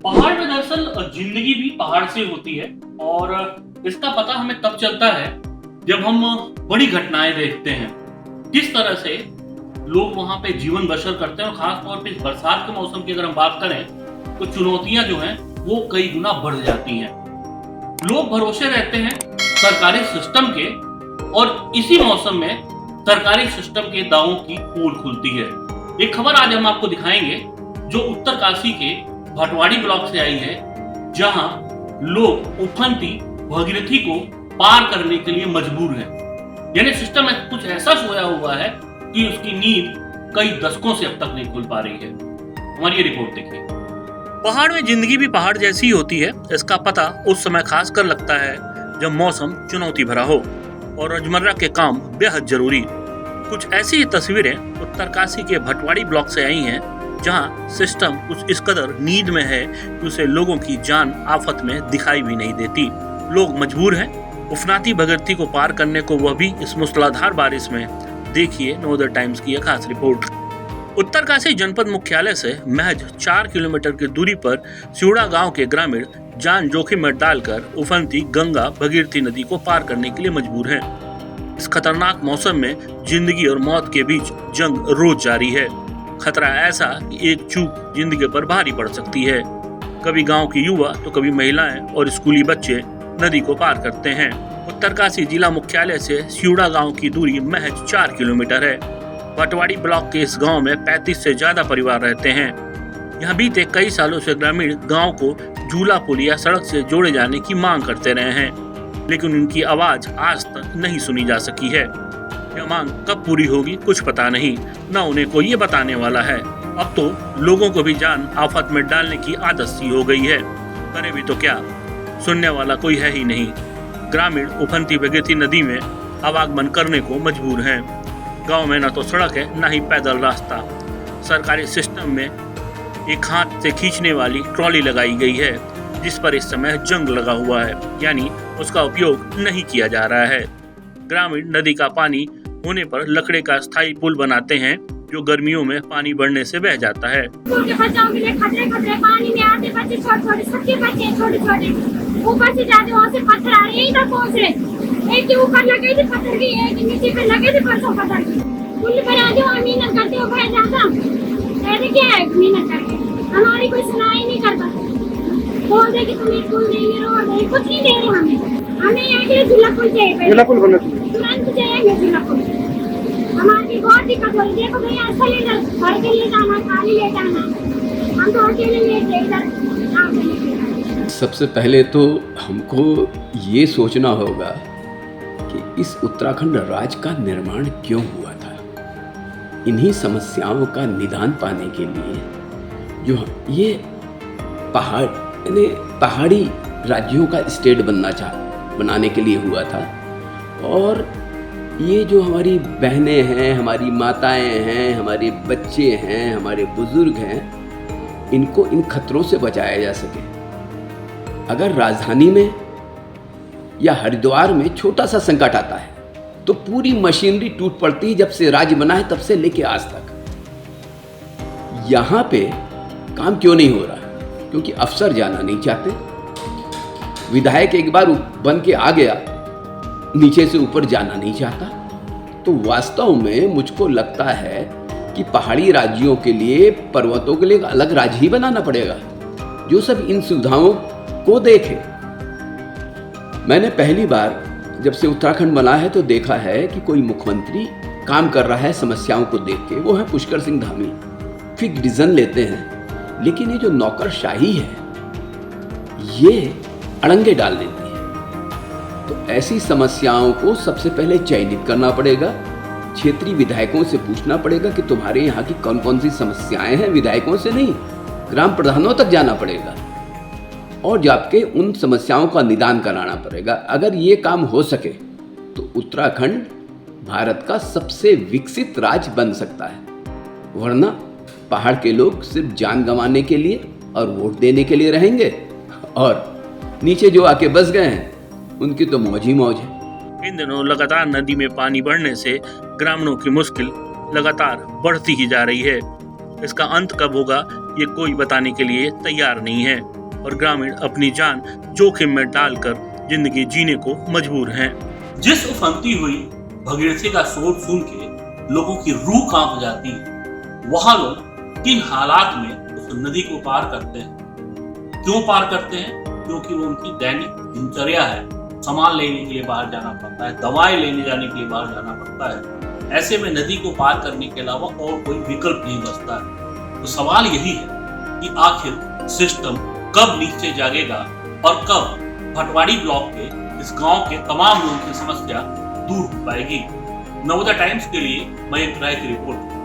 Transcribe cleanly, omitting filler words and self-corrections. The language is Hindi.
पहाड़ में दरअसल जिंदगी भी पहाड़ से होती है और इसका पता हमें तब चलता है जब हम बड़ी घटनाएं देखते हैं। किस तरह से लोग वहां पे जीवन बसर करते हैं और खास तौर पे इस बरसात के मौसम की अगर हम बात करें तो चुनौतियां जो हैं वो कई गुना बढ़ जाती हैं। लोग भरोसे रहते हैं सरकारी सिस्टम के और इसी मौसम में सरकारी सिस्टम के दावों की पोल खुलती है। एक खबर आज हम आपको दिखाएंगे जो उत्तरकाशी के भटवाड़ी ब्लॉक से आई है, जहां लोग उफनती भगीरथी को पार करने के लिए मजबूर हैं। यानी सिस्टम में कुछ ऐसा सोया हुआ है कि उसकी नींद कई दशकों से अब तक नहीं खुल पा रही है। हमारी ये रिपोर्ट देखिए। पहाड़ में जिंदगी भी पहाड़ जैसी ही होती है, इसका पता उस समय खास कर लगता है जब मौसम चुनौती भरा हो और रोजमर्रा के काम बेहद जरूरी। कुछ ऐसी तस्वीरें उत्तरकाशी के भटवाड़ी ब्लॉक से आई हैं, जहां सिस्टम कुछ इस कदर नींद में है कि उसे लोगों की जान आफत में दिखाई भी नहीं देती। लोग मजबूर हैं उफनाती भगीरथी को पार करने को, वह भी इस मूसलाधार बारिश में। देखिए नवोदय टाइम्स की यह खास रिपोर्ट। उत्तरकाशी जनपद मुख्यालय से महज 4 किलोमीटर की दूरी पर सिउड़ा गांव के ग्रामीण जान जोखिम में डालकर उफनती गंगा भगीरथी नदी को पार करने के लिए मजबूर हैं। इस खतरनाक मौसम में जिंदगी और मौत के बीच जंग रोज जारी है। खतरा ऐसा कि एक चूक जिंदगी पर भारी पड़ सकती है। कभी गांव की युवा तो कभी महिलाएं और स्कूली बच्चे नदी को पार करते हैं। उत्तरकाशी जिला मुख्यालय से सिउड़ा गांव की दूरी महज 4 किलोमीटर है। भटवाड़ी ब्लॉक के इस गांव में 35 से ज्यादा परिवार रहते हैं। यहाँ बीते कई सालों से ग्रामीण गांव को झूला पुल या सड़क से जोड़े जाने की मांग करते रहे हैं, लेकिन उनकी आवाज आज तक नहीं सुनी जा सकी है। यह मांग कब पूरी होगी कुछ पता नहीं, न उन्हें कोई ये बताने वाला है। अब तो लोगों को भी जान आफत में डालने की आदत सी हो गई है। करे भी तो क्या, सुनने वाला कोई है ही नहीं। ग्रामीण उफनती भगीरथी नदी में आवागमन करने को मजबूर हैं। गांव में न तो सड़क है न ही पैदल रास्ता। सरकारी सिस्टम में एक हाथ से खींचने वाली ट्रॉली लगाई गई है, जिस पर इस समय जंग लगा हुआ है, यानी उसका उपयोग नहीं किया जा रहा है। ग्रामीण नदी का पानी होने पर लकड़े का स्थायी पुल बनाते हैं, जो गर्मियों में पानी बढ़ने से बह जाता है। बचाव के लिए खतरे पानी में आते बच्चे छोटे सबके बच्चे छोटे ऊपर से जाते, वहाँ से पत्थर आ रहे हैं, इधर पहुँच रहे। एक के ऊपर लगे थे पत्थर की, एक नीचे पे लगे थे परसों पत्थर की। पुल पर आ जाओ, मेहनत करते हो भाई ज्यादा, कहते क्या है मेहनत करके, हमारी कोई सुनाई नहीं करता। बोल दे कि तुम्हें पुल देंगे, रोड देंगे, कुछ नहीं दे रहे हमें यहाँ के झूला पुल चाहिए, झूला पुल बनना चाहिए, तुरंत चाहिए झूला पुल। हमारी बहुत दिक्कत हो रही है। देखो भैया ऐसा लेकर घर के लिए जाना, खाली ले जाना, हम तो अकेले लेते इधर। सबसे पहले तो हमको ये सोचना होगा कि इस उत्तराखंड राज्य का निर्माण क्यों हुआ था। इन्हीं समस्याओं का निदान पाने के लिए जो ये पहाड़ी राज्यों का स्टेट बनाने के लिए हुआ था। और ये जो हमारी बहनें हैं, हमारी माताएं हैं, हमारे बच्चे हैं, हमारे बुजुर्ग हैं, इनको इन खतरों से बचाया जा सके। अगर राजधानी में या हरिद्वार में छोटा सा संकट आता है तो पूरी मशीनरी टूट पड़ती है, जब से राज्य बना है तब से लेके आज तक। यहाँ पे काम क्यों नहीं हो रहा? क्योंकि अफसर जाना नहीं चाहते। विधायक एक बार बन के आ गया, नीचे से ऊपर जाना नहीं चाहता। तो वास्तव में मुझको लगता है कि पहाड़ी राज्यों के लिए, पर्वतों के लिए अलग राज्य ही बनाना पड़ेगा, जो सब इन सुविधाओं को देखे। मैंने पहली बार जब से उत्तराखंड बना है तो देखा है कि कोई मुख्यमंत्री काम कर रहा है समस्याओं को देख के, वो है पुष्कर सिंह धामी। फिक्स डिसीजन लेते हैं, लेकिन ये जो नौकरशाही है ये अड़ंगे डाल देती है। तो ऐसी समस्याओं को सबसे पहले चयनित करना पड़ेगा। क्षेत्रीय विधायकों से पूछना पड़ेगा कि तुम्हारे यहाँ की कौन कौन सी समस्याएं हैं। विधायकों से नहीं, ग्राम प्रधानों तक जाना पड़ेगा और जाके उन समस्याओं का निदान कराना पड़ेगा। अगर ये काम हो सके तो उत्तराखंड भारत का सबसे विकसित राज्य बन सकता है। वरना पहाड़ के लोग सिर्फ जान गंवाने के लिए और वोट देने के लिए रहेंगे, और नीचे जो आके बस गए हैं उनकी तो मौज ही मौज है। इन दिनों लगातार नदी में पानी बढ़ने से ग्रामीणों की मुश्किल लगातार बढ़ती ही जा रही है। इसका अंत कब होगा ये कोई बताने के लिए तैयार नहीं है और ग्रामीण अपनी जान जोखिम में डालकर जिंदगी जीने को मजबूर हैं। जिस उफनती हुई भगीरथी का शोर सुन के लोगों की रूह कांप जाती है, वहां लोग किन हालात में उस नदी को पार करते हैं? क्यों पार करते हैं? क्योंकि वो उनकी दैनिक दिनचर्या है। सामान लेने के लिए बाहर जाना पड़ता है, दवाएं लेने जाने के लिए बाहर जाना पड़ता है। ऐसे में नदी को पार करने के अलावा और कोई विकल्प नहीं बचता है। तो सवाल यही है कि आखिर सिस्टम कब नीचे जागेगा और कब भटवाड़ी ब्लॉक के इस गांव के तमाम लोगों की समस्या दूर हो पाएगी। नवोदय टाइम्स के लिए मयंक राय की रिपोर्ट।